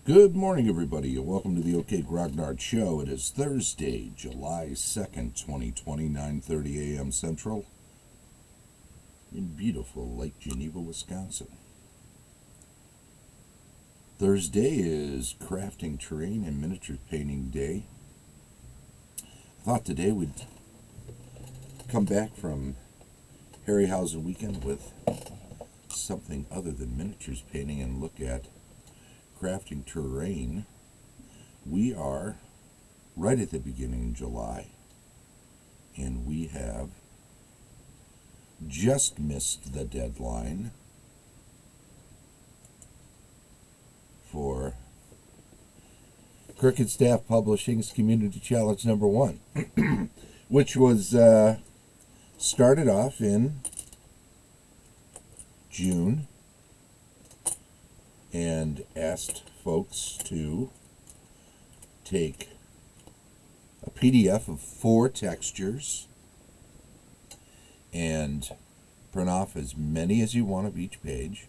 Good morning, everybody, and welcome to the OK Grognard Show. It is Thursday, July 2nd, 2020, 9:30 a.m. Central, in beautiful Lake Geneva, Wisconsin. Thursday is Crafting Terrain and Miniature Painting Day. I thought today we'd come back from Harryhausen weekend with something other than miniatures painting and look at crafting terrain. We are right at the beginning of July, and we have just missed the deadline for Crooked Staff Publishing's Community Challenge number 1, which was started off in June and asked folks to take a PDF of 4 textures and print off as many as you want of each page,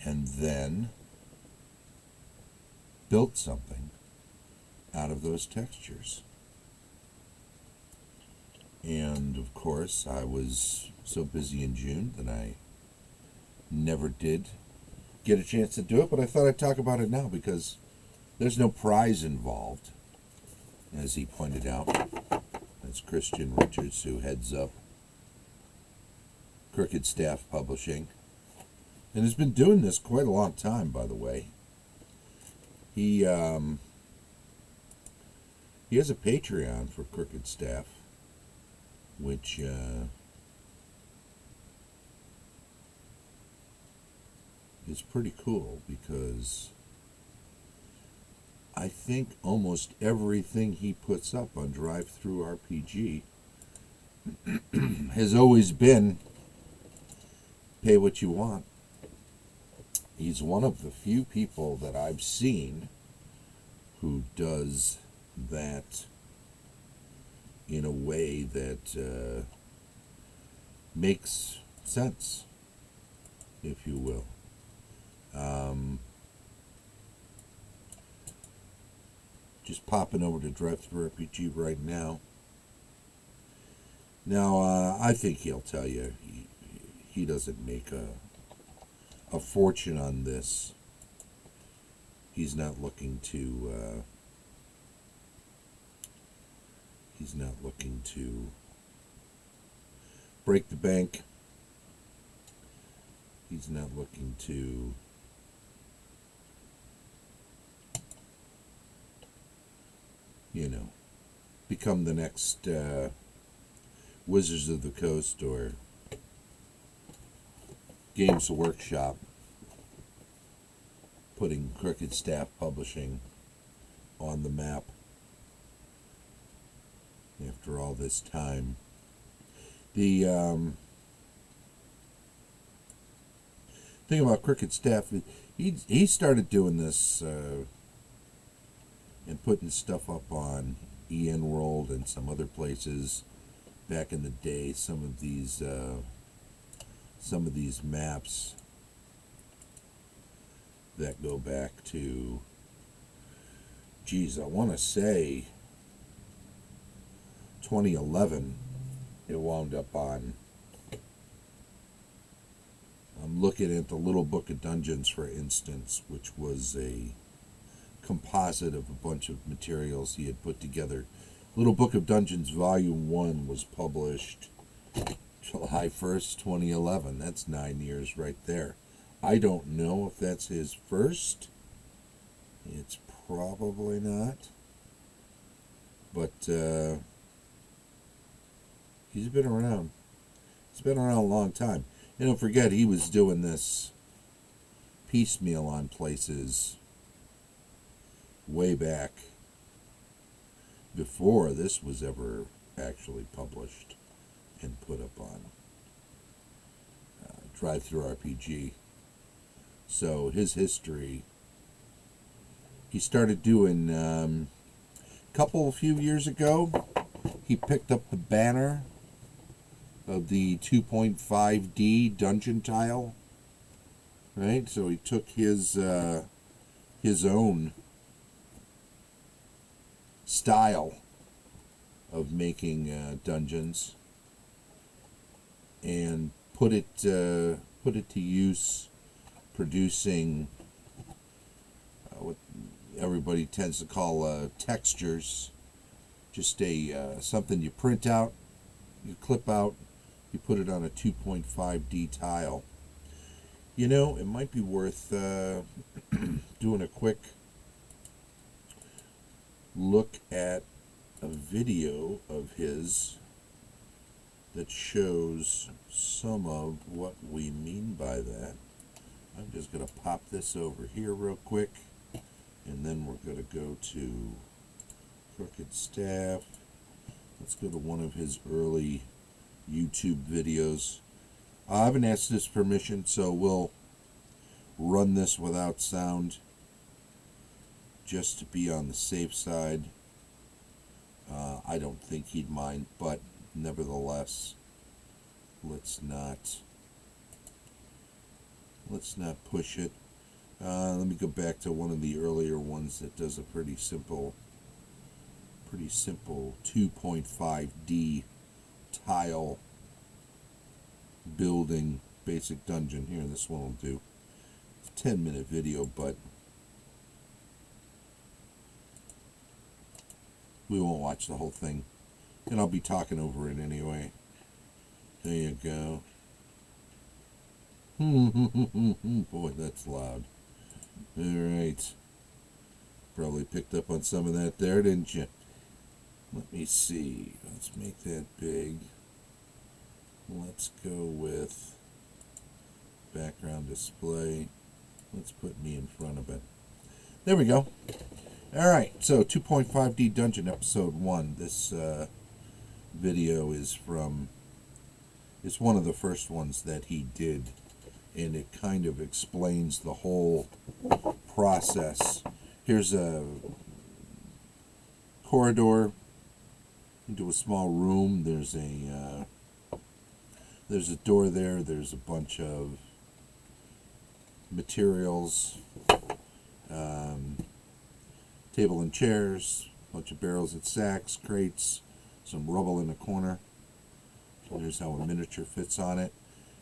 and then build something out of those textures. And of course, I was so busy in June that I never did get a chance to do it, but I thought I'd talk about it now because there's no prize involved, as he pointed out. That's Christian Richards, who heads up Crooked Staff Publishing, and has been doing this quite a long time, by the way. He has a Patreon for Crooked Staff, which is pretty cool, because I think almost everything he puts up on Drive-Thru RPG has always been pay what you want. He's one of the few people that I've seen who does that in a way that makes sense, if you will. Just popping over to Drive-Thru RPG right now. Now, I think he'll tell you he doesn't make a fortune on this. He's not looking to break the bank. He's not looking to become the next Wizards of the Coast or Games Workshop, putting Crooked Staff Publishing on the map after all this time. The thing about Crooked Staff, he started doing this and putting stuff up on EN World and some other places back in the day. Some of these maps that go back to, I want to say 2011. It wound up on. I'm looking at the Little Book of Dungeons, for instance, which was a composite of a bunch of materials he had put together. Little Book of Dungeons Volume 1 was published July 1st, 2011. That's 9 years right there. I don't know if that's his first. It's probably not. But he's been around. He's been around a long time. And don't forget, he was doing this piecemeal on places way back before this was ever actually published and put up on Drive-Thru RPG. So his history, he started doing a few years ago, he picked up the banner of the 2.5D dungeon tile, right? So he took his his own style of making dungeons and put it to use, producing what everybody tends to call textures. Just something you print out, you clip out, you put it on a 2.5D tile. You know, it might be worth doing a quick look at a video of his that shows some of what we mean by that. I'm just going to pop this over here real quick, and then we're going to go to Crooked Staff. Let's go to one of his early YouTube videos. I haven't asked his permission, so we'll run this without sound just to be on the safe side. I don't think he'd mind, but nevertheless, let's not push it. Let me go back to one of the earlier ones that does a pretty simple 2.5D tile building basic dungeon. Here, this one will do. It's a 10-minute video, but we won't watch the whole thing, and I'll be talking over it anyway. There you go. Boy, that's loud. Alright. Probably picked up on some of that there, didn't you? Let me see. Let's make that big. Let's go with background display. Let's put me in front of it. There we go. Alright, so 2.5D Dungeon Episode 1. This video is it's one of the first ones that he did, and it kind of explains the whole process. Here's a corridor into a small room. There's a door there. There's a bunch of materials, table and chairs, a bunch of barrels and sacks, crates, some rubble in the corner. There's how a miniature fits on it.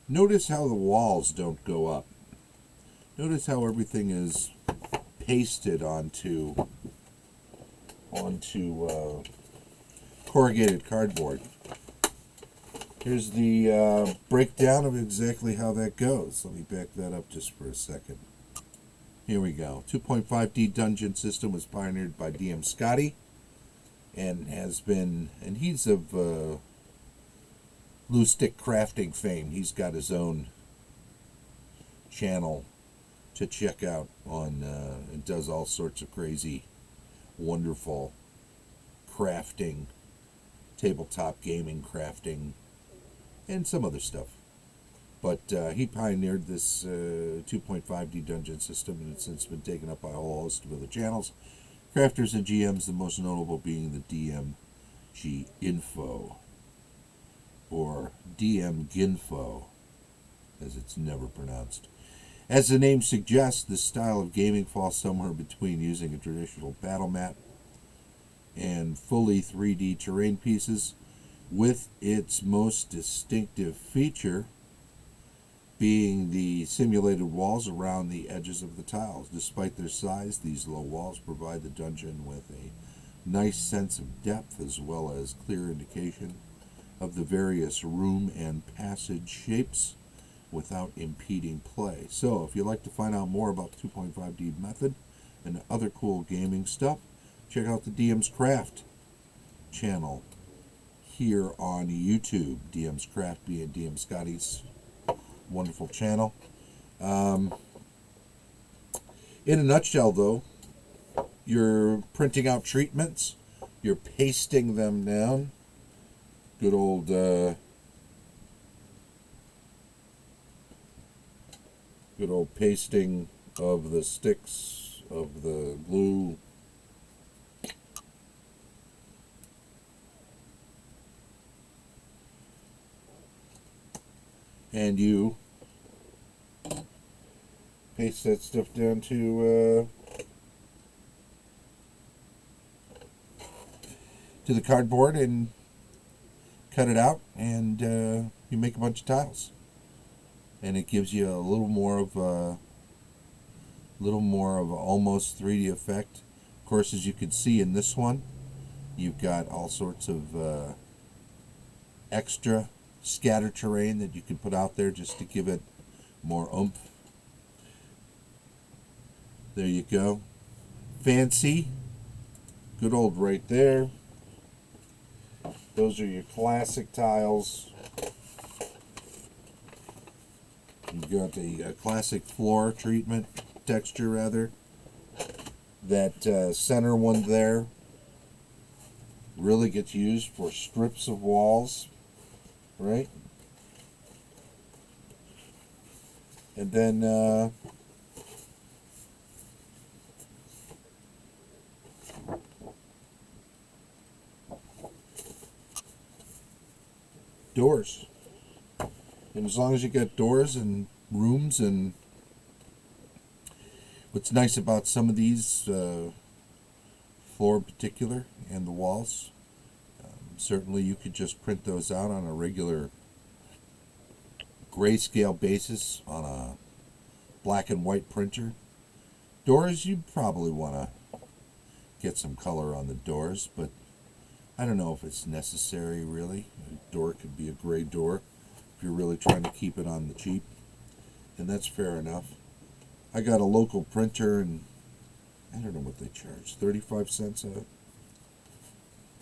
Notice how the walls don't go up. Notice how everything is pasted onto corrugated cardboard. Here's the breakdown of exactly how that goes. Let me back that up just for a second. Here we go. 2.5D dungeon system was pioneered by DM Scotty, and he's of glue stick crafting fame. He's got his own channel to check out on, and does all sorts of crazy, wonderful crafting, tabletop gaming crafting, and some other stuff. But he pioneered this 2.5D dungeon system, and it's since been taken up by a whole host of other channels, crafters and GMs, the most notable being the DMG Info, or DM Ginfo, as it's never pronounced. As the name suggests, this style of gaming falls somewhere between using a traditional battle map and fully 3D terrain pieces, with its most distinctive feature being the simulated walls around the edges of the tiles. Despite their size, these low walls provide the dungeon with a nice sense of depth, as well as clear indication of the various room and passage shapes without impeding play. So if you'd like to find out more about the 2.5D method and other cool gaming stuff, check out the DM's Craft channel here on YouTube. DM's Craft being DM Scotty's wonderful channel. In a nutshell, though, you're printing out treatments, you're pasting them down. Good old pasting of the sticks of the glue. And you paste that stuff down to to the cardboard and cut it out, and you make a bunch of tiles. And it gives you a little more of a almost 3D effect. Of course, as you can see in this one, you've got all sorts of extra scatter terrain that you can put out there just to give it more oomph. There you go. Fancy. Good old right there. Those are your classic tiles. You've got the classic floor treatment, texture rather. That center one there really gets used for strips of walls, right? And then doors. And as long as you get doors and rooms, and what's nice about some of these, floor in particular, and the walls, certainly you could just print those out on a regular grayscale basis on a black and white printer. Doors, you probably want to get some color on the doors, but I don't know if it's necessary really. A door could be a gray door if you're really trying to keep it on the cheap, and that's fair enough. I got a local printer, and I don't know what they charge, 35 cents a,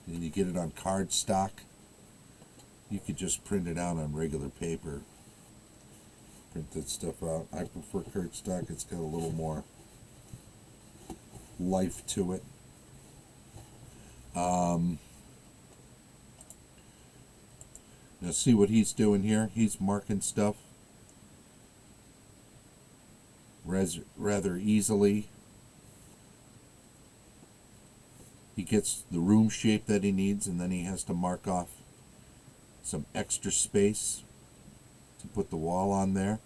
and you get it on card stock. You could just print it out on regular paper, print that stuff out. I prefer card stock. It's got a little more life to it. Now see what he's doing here. He's marking stuff rather easily. He gets the room shape that he needs, and then he has to mark off some extra space to put the wall on there.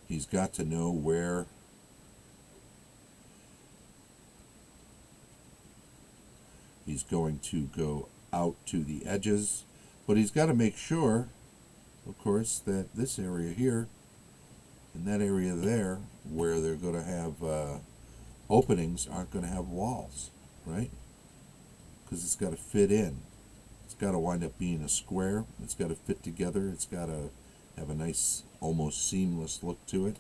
He's got to know where he's going to go out to the edges, but he's got to make sure, of course, that this area here and that area there, where they're going to have openings, aren't going to have walls, right? Because it's got to fit in. It's got to wind up being a square. It's got to fit together. It's got to have a nice, almost seamless look to it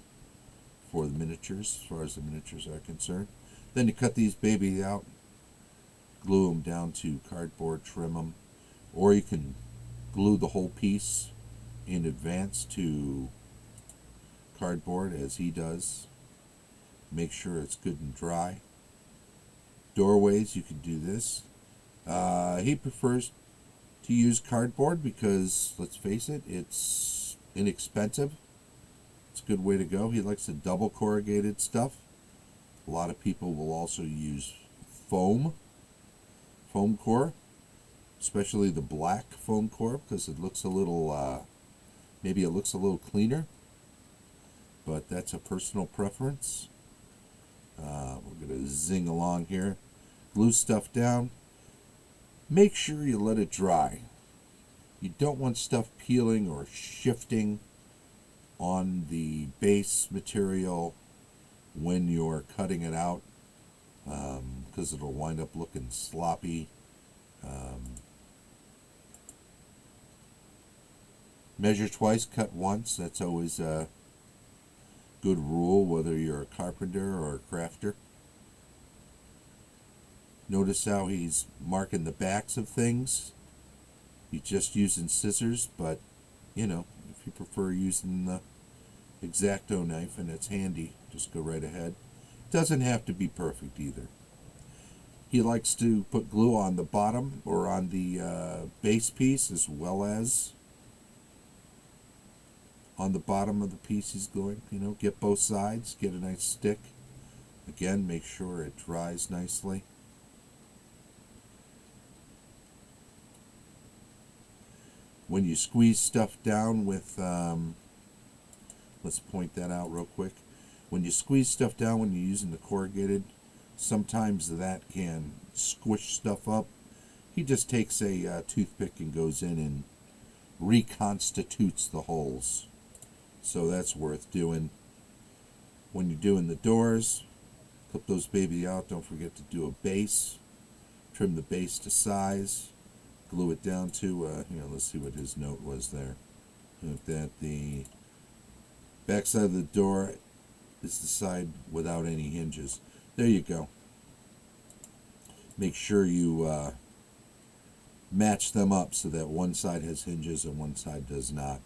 for the miniatures, as far as the miniatures are concerned. Then you cut these babies out, glue them down to cardboard, trim them, or you can glue the whole piece in advance to cardboard, as he does. Make sure it's good and dry. Doorways, you can do this. He prefers to use cardboard because, let's face it, it's inexpensive. It's a good way to go. He likes the double corrugated stuff. A lot of people will also use foam core, especially the black foam core, because it looks a little, maybe it looks a little cleaner, but that's a personal preference. We're going to zing along here. Glue stuff down. Make sure you let it dry. You don't want stuff peeling or shifting on the base material when you're cutting it out, because it'll wind up looking sloppy. Measure twice, cut once. That's always a good rule, whether you're a carpenter or a crafter. Notice how he's marking the backs of things. He's just using scissors, but you know, if you prefer using the X-Acto knife and it's handy, just go right ahead. Doesn't have to be perfect either. He likes to put glue on the bottom or on the base piece, as well as on the bottom of the piece he's gluing. You know, get both sides, get a nice stick. Again, make sure it dries nicely. When you squeeze stuff down with, let's point that out real quick. When you squeeze stuff down when you're using the corrugated, Sometimes that can squish stuff up. He just takes a toothpick and goes in and reconstitutes the holes. So that's worth doing. When you're doing the doors, clip those baby out. Don't forget to do a base. Trim the base to size. Glue it down to, let's see what his note was there. Note that the back side of the door is the side without any hinges. There you go. Make sure you match them up so that one side has hinges and one side does not.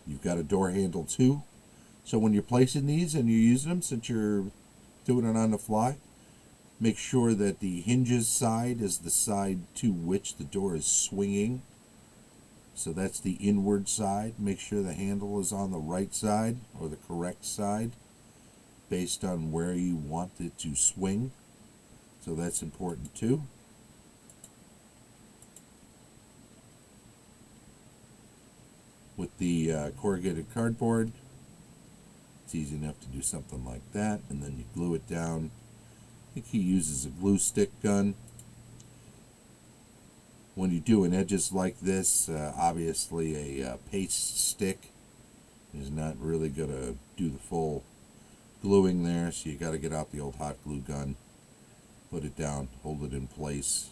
You've got a door handle too. So when you're placing these and you're using them, since you're doing it on the fly, make sure that the hinges side is the side to which the door is swinging. So that's the inward side. Make sure the handle is on the right side or the correct side based on where you want it to swing. So that's important too. With the corrugated cardboard, it's easy enough to do something like that, and then you glue it down. I think he uses a glue stick gun. When you're doing edges like this, obviously a paste stick is not really going to do the full gluing there, so you got to get out the old hot glue gun, put it down, hold it in place,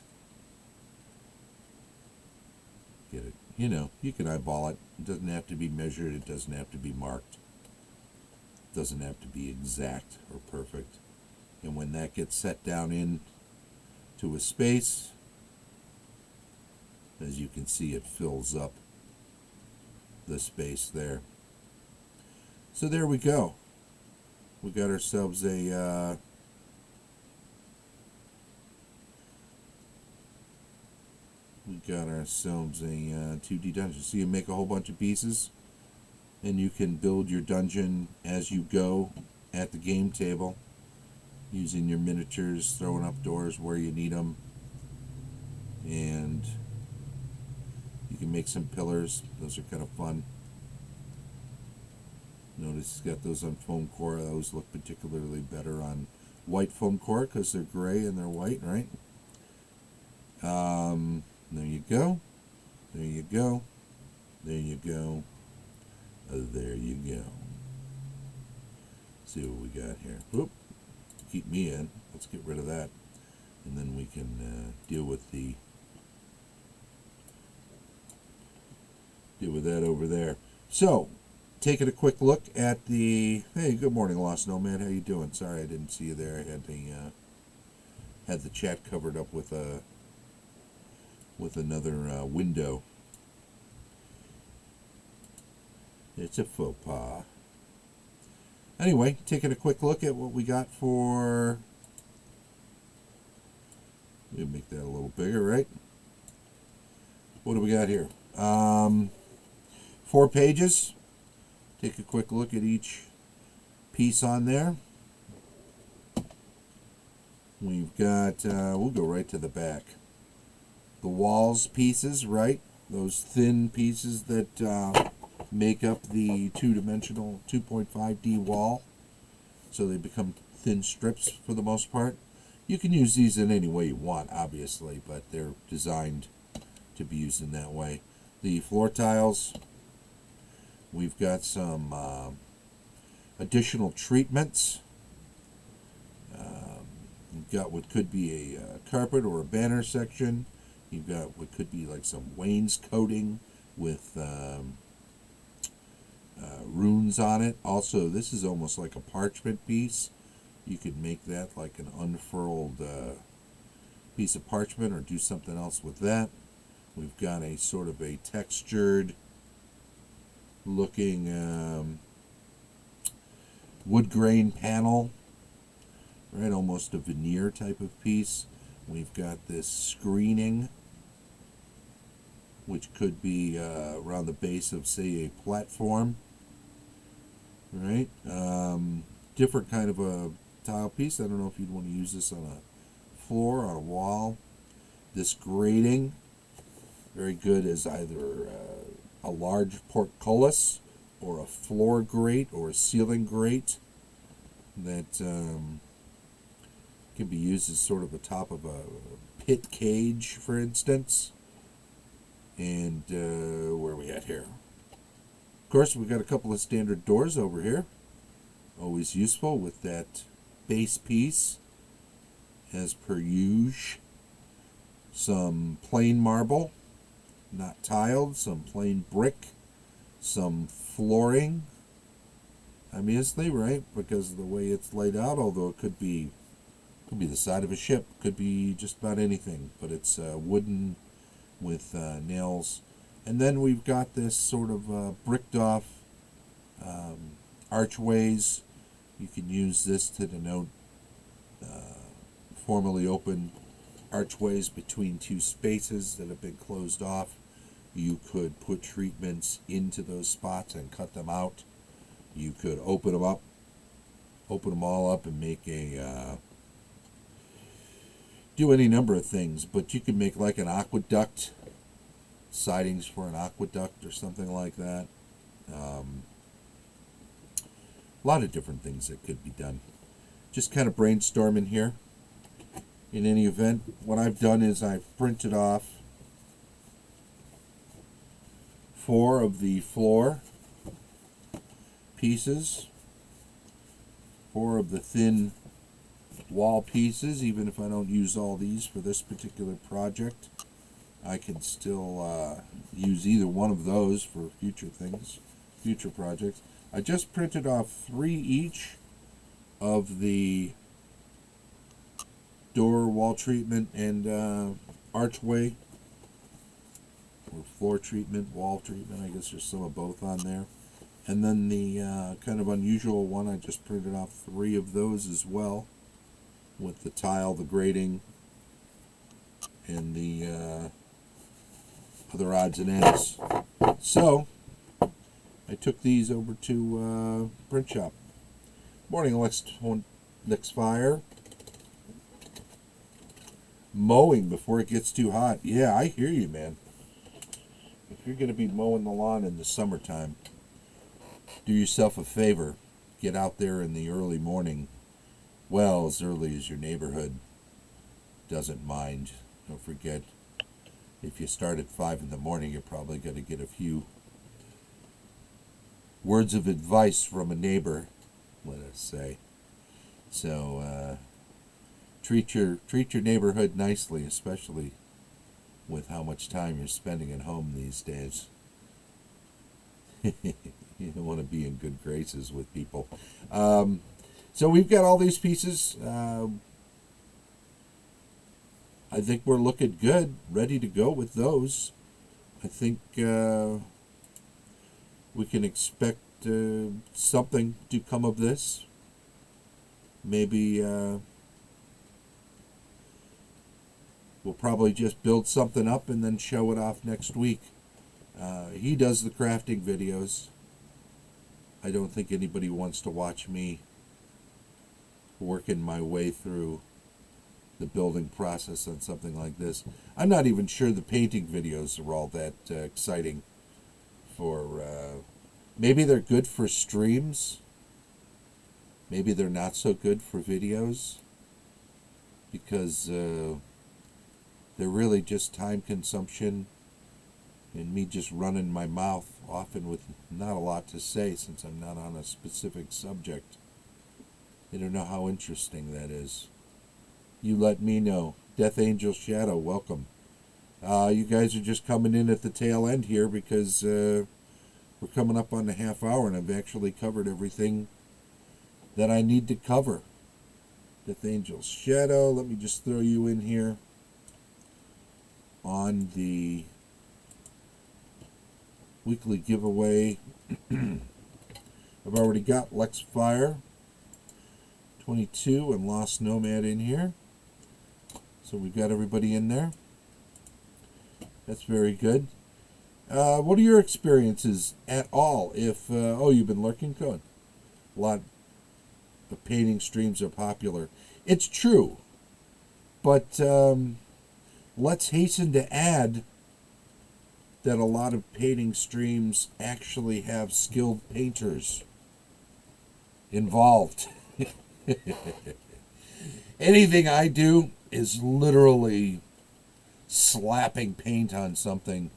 get it. You can eyeball it. It doesn't have to be measured. It doesn't have to be marked. It doesn't have to be exact or perfect. And when that gets set down into a space, as you can see, it fills up the space there. So there we go. We got ourselves a 2D dungeon. So you make a whole bunch of pieces, and you can build your dungeon as you go at the game table, using your miniatures, throwing up doors where you need them, and you can make some pillars. Those are kind of fun. Notice it's got those on foam core. Those look particularly better on white foam core because they're gray and they're white, right? There you go. There you go. There you go. There you go. See what we got here. Whoop. Keep me in. Let's get rid of that. And then we can deal with that over there. So, taking a quick look at the... Hey, good morning, Lost Nomad. How you doing? Sorry I didn't see you there. I had the chat covered up with another window. It's a faux pas. Anyway, taking a quick look at what we got for... Let me make that a little bigger, right? What do we got here? 4 pages. Take a quick look at each piece on there. We've got, we'll go right to the back. The walls pieces, right? Those thin pieces that make up the two-dimensional 2.5D wall. So they become thin strips for the most part. You can use these in any way you want, obviously, but they're designed to be used in that way. The floor tiles, we've got some additional treatments. You've got what could be a carpet or a banner section. You've got what could be like some wainscoting with runes on it. Also, this is almost like a parchment piece. You could make that like an unfurled piece of parchment or do something else with that. We've got a sort of a textured looking wood grain panel, right? Almost a veneer type of piece. We've got this screening, which could be around the base of, say, a platform, right? Different kind of a tile piece. I don't know if you'd want to use this on a floor, on a wall. This grating, very good as either a large portcullis or a floor grate or a ceiling grate that Can be used as sort of the top of a pit cage, for instance. And where are we at here? Of course, we've got a couple of standard doors over here. Always useful with that base piece, as per usual. Some plain marble, not tiled, some plain brick, some flooring. Obviously, right? Because of the way it's laid out, although it could be the side of a ship, could be just about anything, but it's wooden with nails. And then we've got this sort of bricked off archways. You can use this to denote formerly open archways between two spaces that have been closed off. You could put treatments into those spots and cut them out. You could open them all up and make do any number of things, but you can make like an aqueduct, sidings for an aqueduct or something like that. A lot of different things that could be done. Just kind of brainstorming here. In any event, what I've done is I've printed off 4 of the floor pieces, 4 of the thin wall pieces. Even if I don't use all these for this particular project, I can still use either one of those for future things, future projects. I just printed off 3 each of the door wall treatment and archway, or floor treatment, wall treatment. I guess there's some of both on there. And then the kind of unusual one, I just printed off 3 of those as well, with the tile, the grating, and the other odds and ends. So I took these over to print shop. Morning, Lex Fire. Mowing before it gets too hot. Yeah, I hear you, man. If you're going to be mowing the lawn in the summertime, do yourself a favor. Get out there in the early morning. Well, as early as your neighborhood doesn't mind. Don't forget, if you start at 5 in the morning, you're probably going to get a few words of advice from a neighbor, let us say. So, treat your neighborhood nicely, especially with how much time you're spending at home these days. You don't want to be in good graces with people. So we've got all these pieces. I think we're looking good, ready to go with those. I think we can expect something to come of this. Maybe we'll probably just build something up and then show it off next week. He does the crafting videos. I don't think anybody wants to watch me working my way through the building process on something like this. I'm not even sure the painting videos are all that exciting for... maybe they're good for streams. Maybe they're not so good for videos. Because they're really just time consumption and me just running my mouth, often with not a lot to say since I'm not on a specific subject. I don't know how interesting that is. You let me know. Death Angel Shadow, welcome. You guys are just coming in at the tail end here because we're coming up on the half hour and I've actually covered everything that I need to cover. Death Angel Shadow, let me just throw you in here on the weekly giveaway. I've already got Lex Fire 22 and Lost Nomad in here. So we've got everybody in there. That's very good. What are your experiences at all? If you've been lurking, good. A lot of painting streams are popular. It's true. But let's hasten to add that a lot of painting streams actually have skilled painters involved. Anything I do is literally slapping paint on something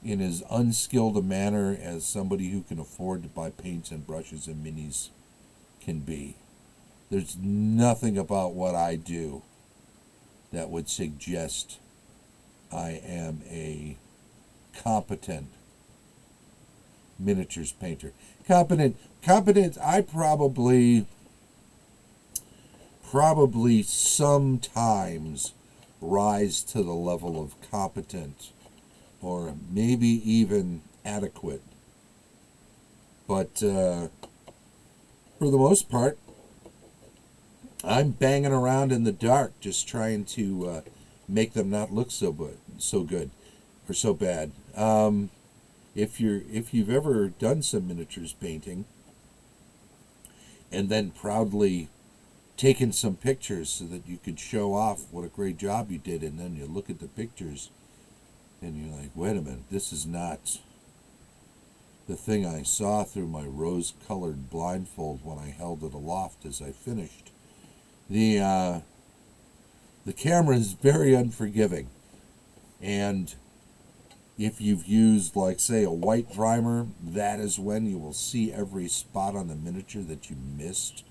in as unskilled a manner as somebody who can afford to buy paints and brushes and minis can be. There's nothing about what I do that would suggest I am a competent miniatures painter. Competent, I probably sometimes rise to the level of competent or maybe even adequate. But for the most part, I'm banging around in the dark just trying to make them not look so good or so bad. If you've ever done some miniatures painting and then proudly taken some pictures so that you could show off what a great job you did, and then you look at the pictures and you're like, wait a minute, this is not the thing I saw through my rose-colored blindfold when I held it aloft as I finished. The camera is very unforgiving, and if you've used, like, say, a white primer, that is when you will see every spot on the miniature that you missed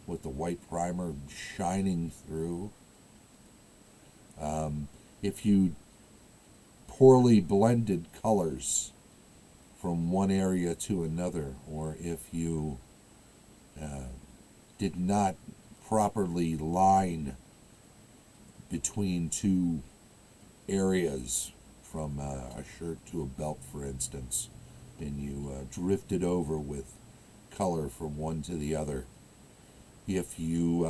with the white primer shining through. If you poorly blended colors from one area to another, or if you did not properly line between two areas from a shirt to a belt, for instance, and you drifted over with color from one to the other. If you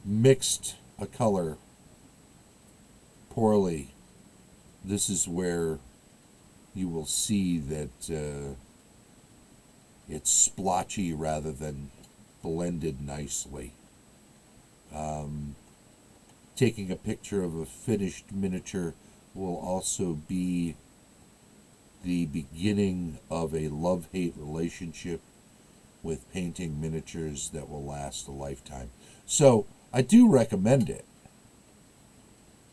mixed a color poorly, this is where you will see that it's splotchy rather than blended nicely. Taking a picture of a finished miniature will also be the beginning of a love-hate relationship with painting miniatures that will last a lifetime. So I do recommend it.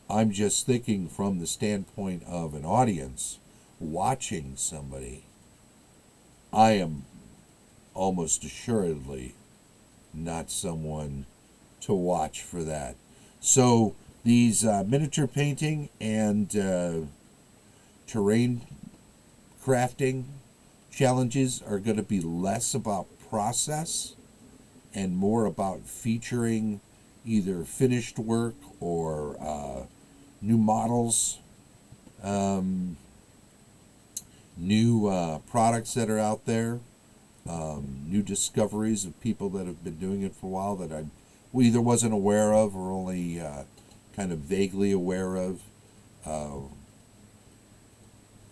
I'm just thinking from the standpoint of an audience watching somebody. I am almost assuredly not someone to watch for that. So these miniature painting and terrain crafting challenges are going to be less about process and more about featuring either finished work or new models, new products that are out there, new discoveries of people that have been doing it for a while that I either wasn't aware of or only kind of vaguely aware of.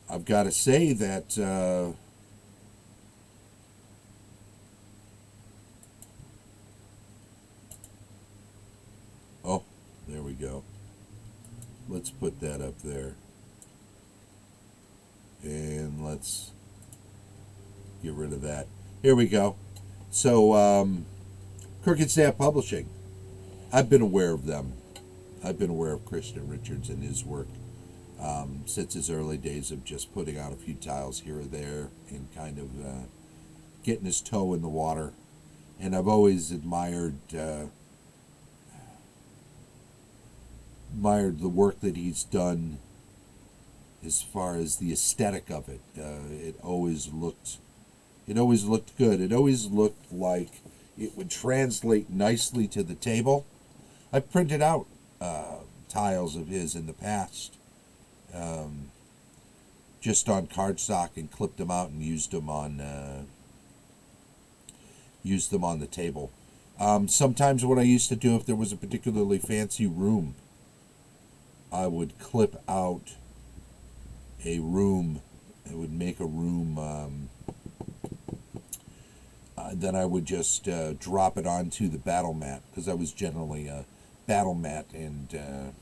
I've got to say that oh, there we go. Let's put that up there. And let's get rid of that. Here we go. So, Crooked Staff Publishing. I've been aware of them. I've been aware of Christian Richards and his work since his early days of just putting out a few tiles here or there and kind of getting his toe in the water. And I've always admired the work that he's done as far as the aesthetic of it. It always looked good. It always looked like it would translate nicely to the table. I've printed out tiles of his in the past, just on cardstock, and clipped them out and used them on the table. Sometimes what I used to do, if there was a particularly fancy room, I would clip out a room. I would make a room. Then I would just drop it onto the battle mat, because I was generally a battle mat and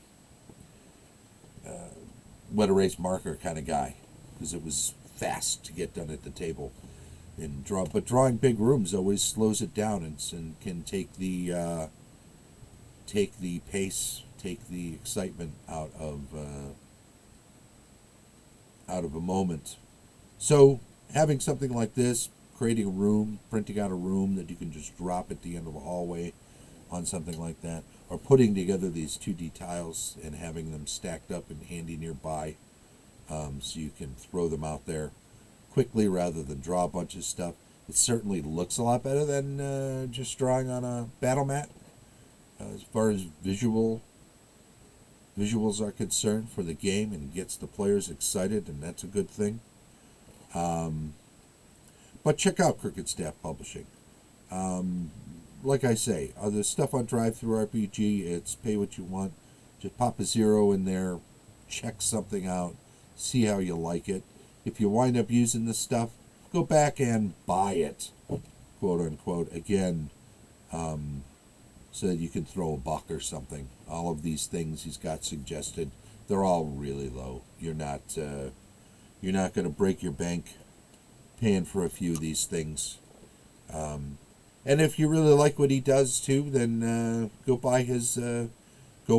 wet erase marker kind of guy, because it was fast to get done at the table. But drawing big rooms always slows it down and can take the take the pace, take the excitement out of a moment. So having something like this, creating a room, printing out a room that you can just drop at the end of a hallway on something like that, or putting together these 2D tiles and having them stacked up and handy nearby, so you can throw them out there quickly rather than draw a bunch of stuff. It certainly looks a lot better than just drawing on a battle mat. As far as visuals are concerned for the game, and gets the players excited, and that's a good thing. But check out Crooked Staff Publishing. Like I say, the stuff on Drive-Thru RPG, it's pay what you want. Just pop a 0 in there, check something out, see how you like it. If you wind up using this stuff, go back and buy it, quote unquote, again, so that you can throw a buck or something. All of these things he's got suggested, they're all really low. You're not going to break your bank paying for a few of these things. And if you really like what he does too, then go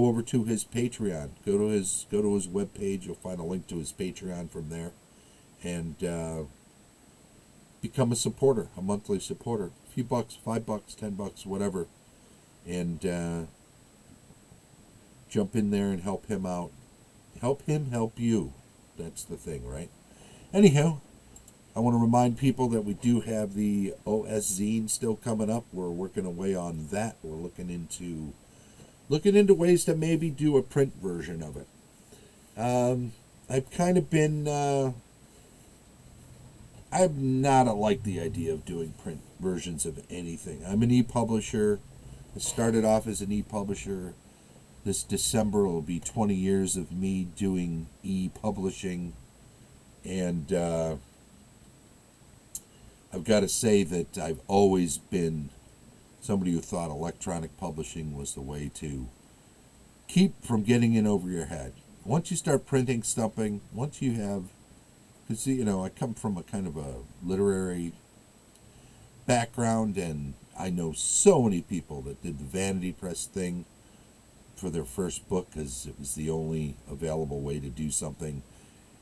over to his Patreon. Go to his webpage. You'll find a link to his Patreon from there, and become a supporter, a monthly supporter. A few bucks, $5, $10, whatever, and jump in there and help him out. Help him help you. That's the thing, right? Anyhow, I want to remind people that we do have the OS Zine still coming up. We're working away on that. We're looking into ways to maybe do a print version of it. I've kind of been... I've not liked the idea of doing print versions of anything. I'm an e-publisher. I started off as an e-publisher. This December will be 20 years of me doing e-publishing. And I've got to say that I've always been somebody who thought electronic publishing was the way to keep from getting in over your head. Once you start printing something, once you have... Because, I come from a kind of a literary background, and I know so many people that did the vanity press thing for their first book because it was the only available way to do something,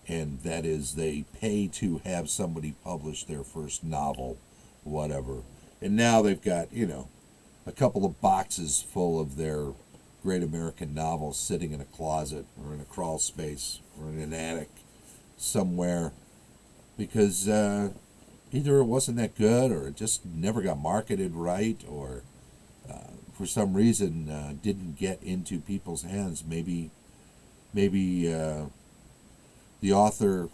and that is they pay to have somebody publish their first novel, whatever. And now they've got, a couple of boxes full of their great American novels sitting in a closet or in a crawl space or in an attic somewhere, because either it wasn't that good, or it just never got marketed right, or for some reason didn't get into people's hands. Maybe the author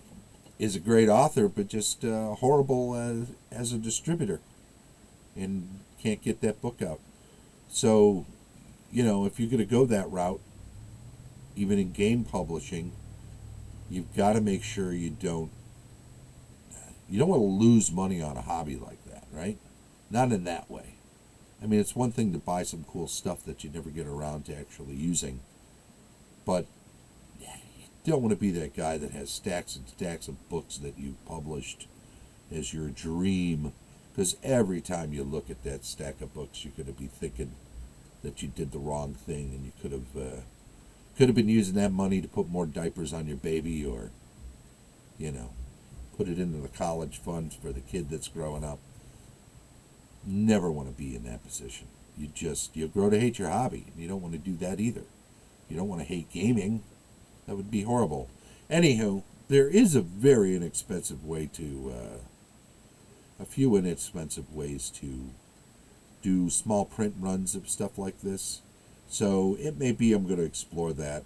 is a great author, but just horrible as a distributor, and can't get that book out. So, if you're going to go that route, even in game publishing, you've got to make sure you don't want to lose money on a hobby like that, right? Not in that way. I mean, it's one thing to buy some cool stuff that you never get around to actually using, but you don't want to be that guy that has stacks and stacks of books that you've published as your dream, because every time you look at that stack of books, you're going to be thinking that you did the wrong thing, and you could have been using that money to put more diapers on your baby, or put it into the college fund for the kid that's growing up. Never want to be in that position. You grow to hate your hobby, and you don't want to do that either. You don't want to hate gaming. That would be horrible. Anywho, there is a very inexpensive way to a few inexpensive ways to do small print runs of stuff like this. So it may be I'm going to explore that.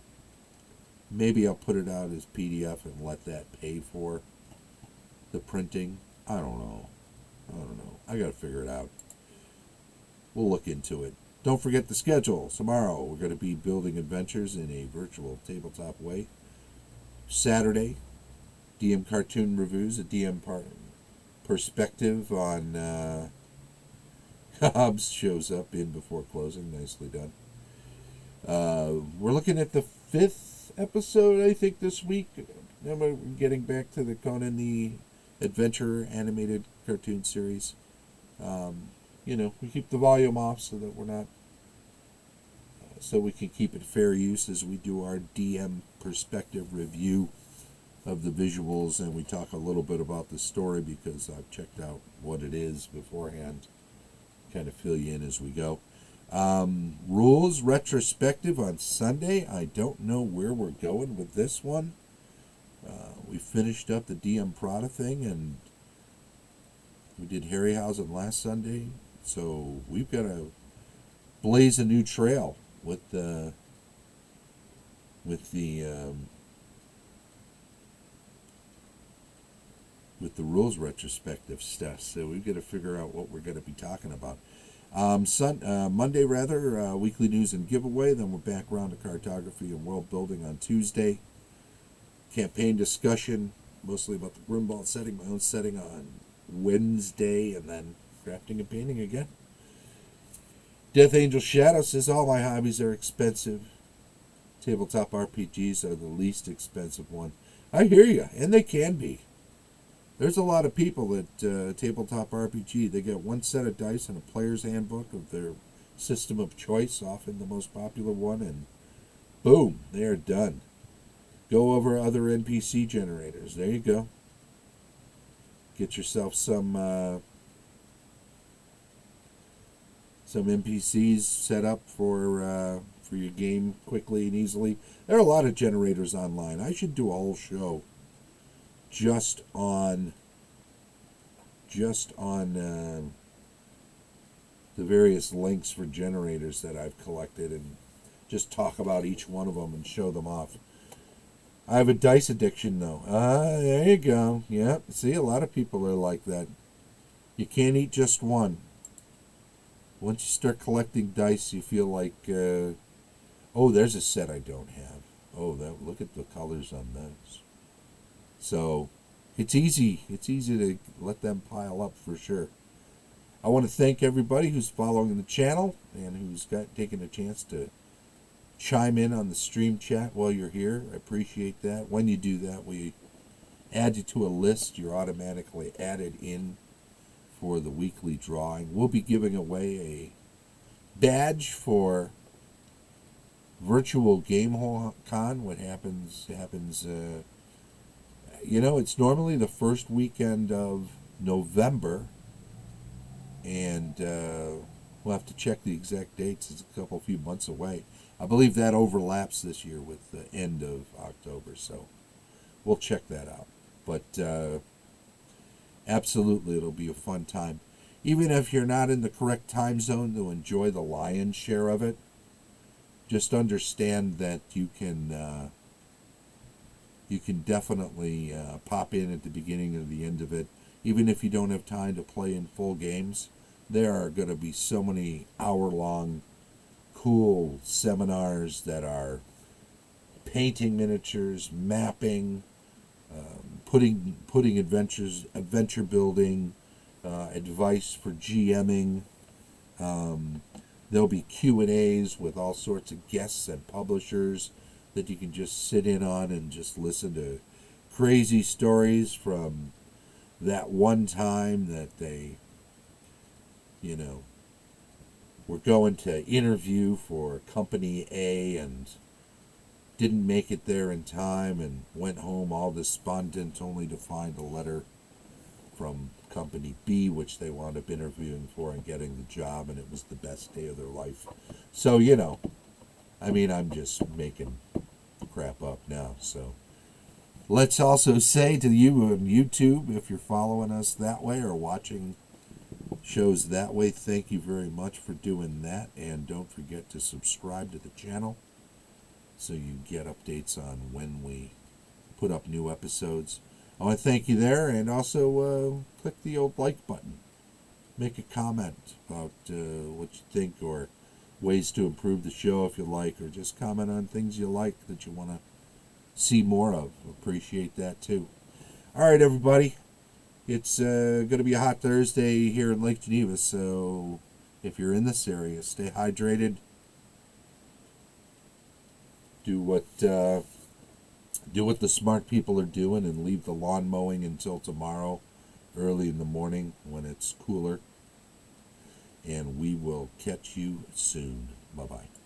Maybe I'll put it out as PDF and let that pay for the printing. I don't know. I got to figure it out. We'll look into it. Don't forget the schedule. Tomorrow we're going to be building adventures in a virtual tabletop way. Saturday, DM cartoon reviews, a DM perspective on Hobbs shows up in before closing. Nicely done. We're looking at the 5th episode, I think, this week. Then we're getting back to the Conan the Adventurer animated cartoon series. We keep the volume off so that we're not so we can keep it fair use as we do our DM perspective review of the visuals, and we talk a little bit about the story because I've checked out what it is beforehand. Kind of fill you in as we go. Rules retrospective on Sunday. I don't know where we're going with this one. We finished up the DM Prada thing, and we did Harryhausen last Sunday, so we've got to blaze a new trail with the rules retrospective stuff. So we've got to figure out what we're going to be talking about. Monday, weekly news and giveaway. Then we're back around to cartography and world building on Tuesday. Campaign discussion, mostly about the Grimbald setting, my own setting on Wednesday, and then crafting and painting again. Death Angel Shadow says, all my hobbies are expensive. Tabletop RPGs are the least expensive one. I hear you, and they can be. There's a lot of people that Tabletop RPG, they get one set of dice and a player's handbook of their system of choice, often the most popular one, and boom, they are done. Go over other NPC generators. There you go. Get yourself some NPCs set up for your game quickly and easily. There are a lot of generators online. I should do a whole show just on the various links for generators that I've collected, and just talk about each one of them and show them off. I have a dice addiction, though. There you go. Yeah, see, a lot of people are like that. You can't eat just one. Once you start collecting dice, you feel like, oh, there's a set I don't have. Oh, look at the colors on those. So it's easy. It's easy to let them pile up for sure. I want to thank everybody who's following the channel and who's taken a chance to chime in on the stream chat while you're here. I appreciate that. When you do that, we add you to a list. You're automatically added in for the weekly drawing. We'll be giving away a badge for Virtual Game Con. What happens, it's normally the first weekend of November, and we'll have to check the exact dates. It's a few months away. I believe that overlaps this year with the end of October, so we'll check that out. But absolutely, it'll be a fun time. Even if you're not in the correct time zone to enjoy the lion's share of it, just understand that you can definitely pop in at the beginning or the end of it. Even if you don't have time to play in full games, there are going to be so many hour-long cool seminars that are painting miniatures, mapping, putting adventure building, advice for GMing. There'll be Q&As with all sorts of guests and publishers that you can just sit in on and just listen to crazy stories from that one time that they, were going to interview for Company A and didn't make it there in time and went home all despondent only to find a letter from Company B, which they wound up interviewing for and getting the job, and it was the best day of their life. So, I'm just making crap up now. So let's also say to you on YouTube, if you're following us that way or watching shows that way, thank you very much for doing that, and don't forget to subscribe to the channel so you get updates on when we put up new episodes. I want to thank you there, and also click the old like button. Make a comment about what you think or ways to improve the show if you like, or just comment on things you like that you want to see more of. Appreciate that too. All right, everybody. It's going to be a hot Thursday here in Lake Geneva, so if you're in this area, stay hydrated. Do what the smart people are doing and leave the lawn mowing until tomorrow, early in the morning when it's cooler. And we will catch you soon. Bye-bye.